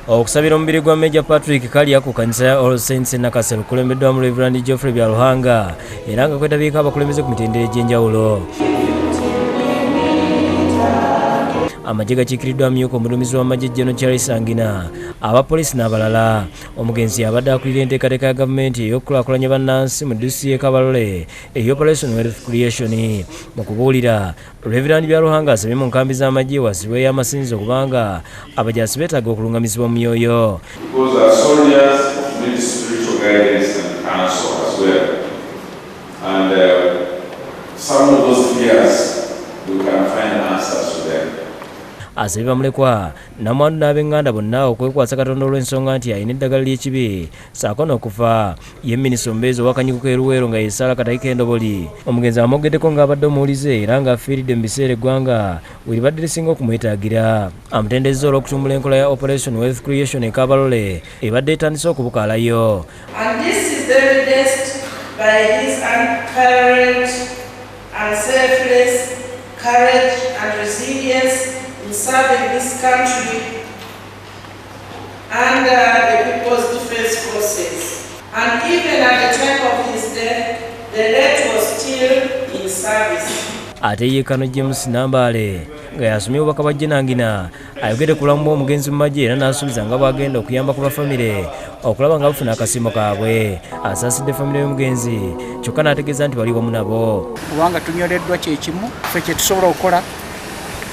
okusabira omubiri gwa Major Patrick Kalya ku kanisa ya All Saints Nakasero kulembeddwa mu Reverend Geoffrey Byaruhanga era nga kwetabiika abakulembeze ku mitendera egy'enjawulo. Amagye gakiikiriddwa amyuka omulumizi w'amagye General Charles Angina, abapoliisi n'abalala. Omugenzi abadde akulira enteekateeka ya gavumenti ey'okukulaakulanya bannansi mu disitulikiti y'e Kabarole ey'Operation Wealth Creation. Mu kubuulira, Reverend Byaruhanga asabye mu nkambi z'amagye wasibweyo amasinzizo kubanga abajaasi beetaaga okulungamizibwa mu myoyo. Asabye bamulekwa namwandu n'ab'enganda bonna okwekwasa Katonda olw'ensonga nti alina eddagala ly'ekibi saako n'okufa. Ye minisita omubeezi ow'akanyiko k'eruweero nga ye Sarah Kataki Kendoboli omugenzi amwogeddeko ng'abadde omuwulize era ng'afiiridde mu biseera eggwanga we libadde lisinga okumwetaagira. Amutendezza olw'okutumbula enkola ya Operation Wealth Creation e Kabarole ebadde etandise okubukaalayo. And this is evidenced by his unparalleled and selfless courage and resilience in serving this country under the People's Defense Forces. And even at the time of his death, the late was still in service. Ate ye Kano James Nambale nga yasomye obubaka bwa Nangina ayogedde ku bulamu bw'omugenzi mu magye era n'asuubiza nga bwagenda okuyamba ku bafamire okulaba nga bafuna akasiimo kaabwe. Asaasidde famire y'omugenzi kyokka n'ategeeza nti bali wamu nabo. Kubanga tunyoleddwa kyekimu ffe kye tusobola okukola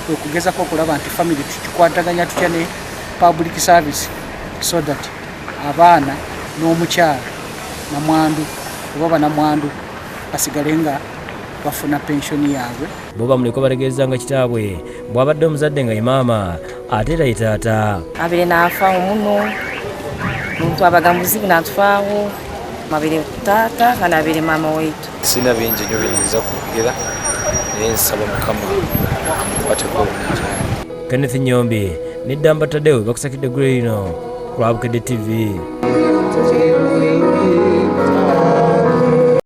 okugezako okulaba nti family tukikwataganya tutya ne public service so that abaana n'omukyala namwandu oba banamwandu basigale nga bafuna pensioni yaabwe. Bo bamuleko bategeeza nga kitaabwe bw'abadde omuzadde nga ye maama ate era ye taata. Abere n'afaawo muno muntu abagambuzi n'atufaawo mabere taata kana abere maama waitu. Sina bingi nnyo biyinza kwogera naye nsaba Mukama amukwateko obulungi. Kenneth Nyombi ne Damba Tadeo bakusakidde Grey lino ku Lwabukedde TV.